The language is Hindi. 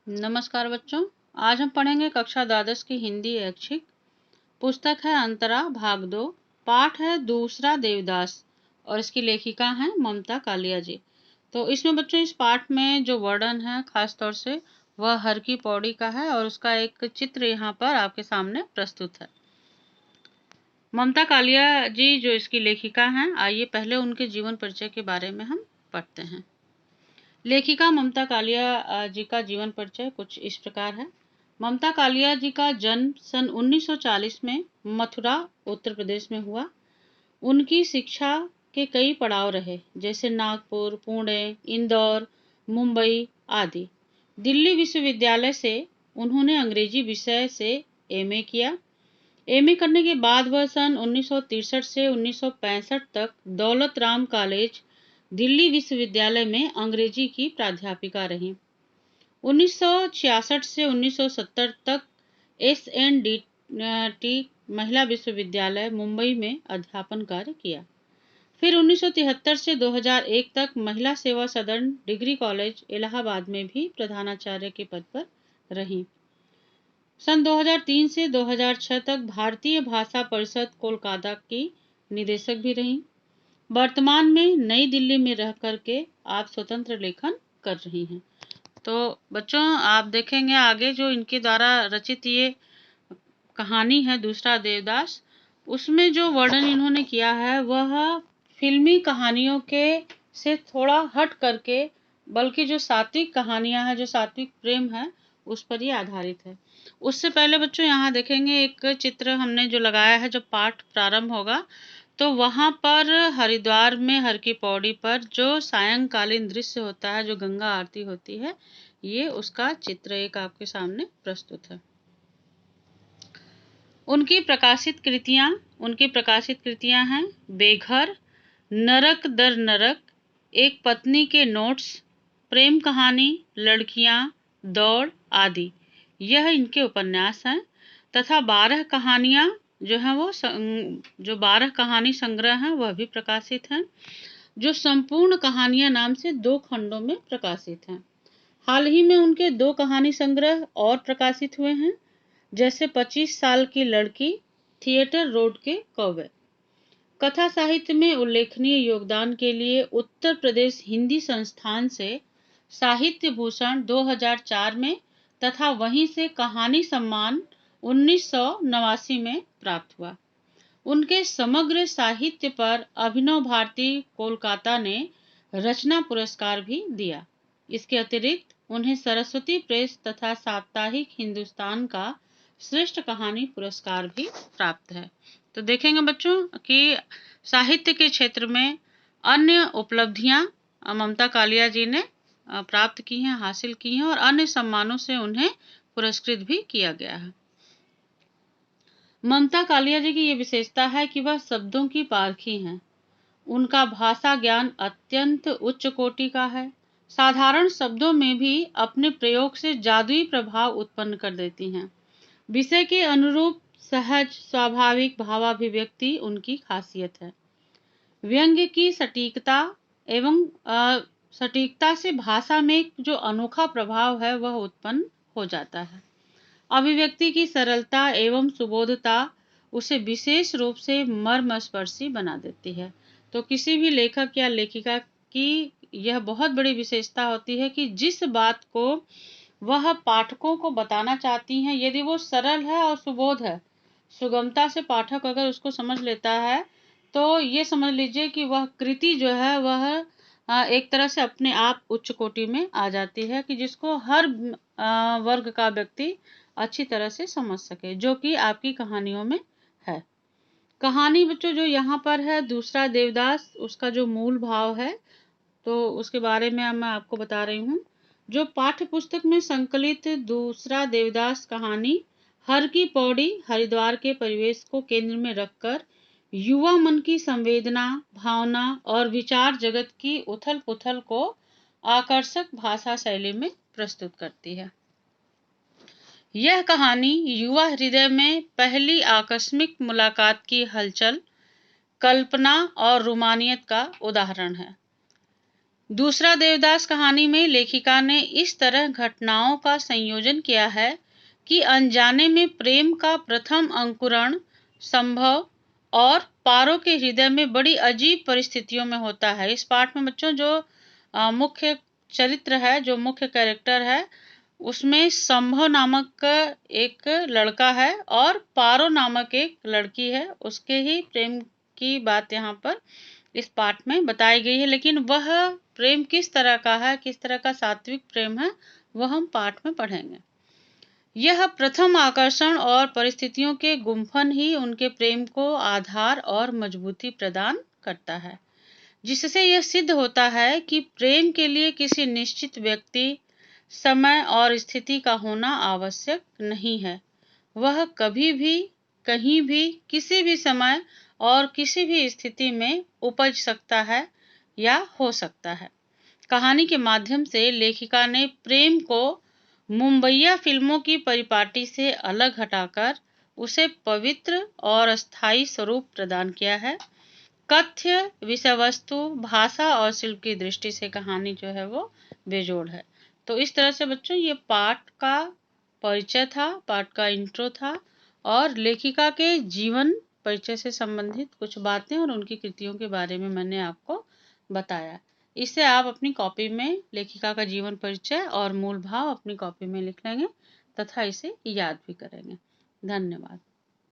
नमस्कार बच्चों। आज हम पढ़ेंगे कक्षा द्वादश की हिंदी ऐच्छिक। पुस्तक है अंतरा भाग 2। पाठ है दूसरा देवदास और इसकी लेखिका हैं ममता कालिया जी। तो इसमें बच्चों इस पाठ में जो वर्णन है खास तौर से वह हर की पौड़ी का है और उसका एक चित्र यहाँ पर आपके सामने प्रस्तुत है। ममता कालिया जी जो इसकी लेखिका हैं, आइए पहले उनके जीवन परिचय के बारे में हम पढ़ते हैं। लेखिका ममता कालिया जी का जीवन परिचय कुछ इस प्रकार है। ममता कालिया जी का जन्म सन 1940 में मथुरा उत्तर प्रदेश में हुआ। उनकी शिक्षा के कई पड़ाव रहे, जैसे नागपुर, पुणे, इंदौर, मुंबई आदि। दिल्ली विश्वविद्यालय से उन्होंने अंग्रेजी विषय से एमए किया। एमए करने के बाद वह सन 1963 से 1965 तक दौलत राम कॉलेज दिल्ली विश्वविद्यालय में अंग्रेजी की प्राध्यापिका रहीं। 1966 से 1970 तक SNDT महिला विश्वविद्यालय मुंबई में अध्यापन कार्य किया। फिर 1973 से 2001 तक महिला सेवा सदन डिग्री कॉलेज इलाहाबाद में भी प्रधानाचार्य के पद पर रहीं। सन 2003 से 2006 तक भारतीय भाषा परिषद कोलकाता की निदेशक भी रहीं। वर्तमान में नई दिल्ली में रह करके आप स्वतंत्र लेखन कर रही हैं। तो बच्चों आप देखेंगे आगे जो इनके द्वारा रचित ये कहानी है दूसरा देवदास, उसमें जो वर्णन इन्होंने किया है वह फिल्मी कहानियों के से थोड़ा हट करके, बल्कि जो सात्विक कहानियां हैं, जो सात्विक प्रेम है, उस पर ही आधारित है। उससे पहले बच्चों यहाँ देखेंगे एक चित्र हमने जो लगाया है, जब पाठ प्रारंभ होगा तो वहाँ पर हरिद्वार में हर की पौड़ी पर जो सायंकालीन दृश्य होता है, जो गंगा आरती होती है, ये उसका चित्र एक आपके सामने प्रस्तुत है। उनकी प्रकाशित कृतियां हैं बेघर, नरक दर नरक, एक पत्नी के नोट्स, प्रेम कहानी, लड़कियां, दौड़ आदि। यह इनके उपन्यास हैं तथा 12 कहानियां जो हैं वो जो 12 कहानी संग्रह हैं वह भी प्रकाशित हैं, जो संपूर्ण कहानियां नाम से 2 खंडों में प्रकाशित हैं। हाल ही में उनके 2 कहानी संग्रह और प्रकाशित हुए हैं, जैसे 25 साल की लड़की, थिएटर रोड के कौवे। कथा साहित्य में उल्लेखनीय योगदान के लिए उत्तर प्रदेश हिंदी संस्थान से साहित्य भूषण 2004 में तथा वहीं से कहानी सम्मान 1989 में प्राप्त हुआ। उनके समग्र साहित्य पर अभिनव भारती कोलकाता ने रचना पुरस्कार भी दिया। इसके अतिरिक्त उन्हें सरस्वती प्रेस तथा साप्ताहिक हिंदुस्तान का श्रेष्ठ कहानी पुरस्कार भी प्राप्त है। तो देखेंगे बच्चों कि साहित्य के क्षेत्र में अन्य उपलब्धियां ममता कालिया जी ने प्राप्त की हैं, हासिल की हैं और अन्य सम्मानों से उन्हें पुरस्कृत भी किया गया है। ममता कालिया जी की ये विशेषता है कि वह शब्दों की पारखी हैं। उनका भाषा ज्ञान अत्यंत उच्च कोटि का है। साधारण शब्दों में भी अपने प्रयोग से जादुई प्रभाव उत्पन्न कर देती हैं। विषय के अनुरूप सहज स्वाभाविक भावाभिव्यक्ति उनकी खासियत है। व्यंग्य की सटीकता एवं सटीकता से भाषा में जो अनोखा प्रभाव है वह उत्पन्न हो जाता है। अभिव्यक्ति की सरलता एवं सुबोधता उसे विशेष रूप से मर्मस्पर्शी बना देती है। तो किसी भी लेखक या लेखिका की यह बहुत बड़ी विशेषता होती है कि जिस बात को वह पाठकों को बताना चाहती हैं, यदि वो सरल है और सुबोध है, सुगमता से पाठक अगर उसको समझ लेता है, तो ये समझ लीजिए कि वह कृति जो है वह एक तरह से अपने आप उच्च कोटि में आ जाती है, कि जिसको हर वर्ग का व्यक्ति अच्छी तरह से समझ सके, जो कि आपकी कहानियों में है। कहानी बच्चों जो यहाँ पर है दूसरा देवदास, उसका जो मूल भाव है तो उसके बारे में मैं आपको बता रही हूँ। जो पाठ्य पुस्तक में संकलित दूसरा देवदास कहानी हर की पौड़ी हरिद्वार के परिवेश को केंद्र में रखकर युवा मन की संवेदना, भावना और विचार जगत की उथल पुथल को आकर्षक भाषा शैली में प्रस्तुत करती है। यह कहानी युवा हृदय में पहली आकस्मिक मुलाकात की हलचल, कल्पना और रोमानियत का उदाहरण है। दूसरा देवदास कहानी में लेखिका ने इस तरह घटनाओं का संयोजन किया है कि अनजाने में प्रेम का प्रथम अंकुरण संभव और पारो के हृदय में बड़ी अजीब परिस्थितियों में होता है। इस पाठ में बच्चों जो मुख्य चरित्र है, जो मुख्य कैरेक्टर है, उसमें संभव नामक एक लड़का है और पारो नामक एक लड़की है। उसके ही प्रेम की बात यहाँ पर इस पाठ में बताई गई है, लेकिन वह प्रेम किस तरह का है, किस तरह का सात्विक प्रेम है, वह हम पाठ में पढ़ेंगे। यह प्रथम आकर्षण और परिस्थितियों के गुंफन ही उनके प्रेम को आधार और मजबूती प्रदान करता है, जिससे यह सिद्ध होता है कि प्रेम के लिए किसी निश्चित व्यक्ति, समय और स्थिति का होना आवश्यक नहीं है। वह कभी भी, कहीं भी, किसी भी समय और किसी भी स्थिति में उपज सकता है या हो सकता है। कहानी के माध्यम से लेखिका ने प्रेम को मुंबईया फिल्मों की परिपाटी से अलग हटाकर उसे पवित्र और स्थायी स्वरूप प्रदान किया है। कथ्य, विषय वस्तु, भाषा और शिल्प की दृष्टि से कहानी जो है वो बेजोड़ है। तो इस तरह से बच्चों ये पाठ का परिचय था, पाठ का इंट्रो था और लेखिका के जीवन परिचय से संबंधित कुछ बातें और उनकी कृतियों के बारे में मैंने आपको बताया। इसे आप अपनी कॉपी में लेखिका का जीवन परिचय और मूल भाव अपनी कॉपी में लिख लेंगे तथा इसे याद भी करेंगे। धन्यवाद।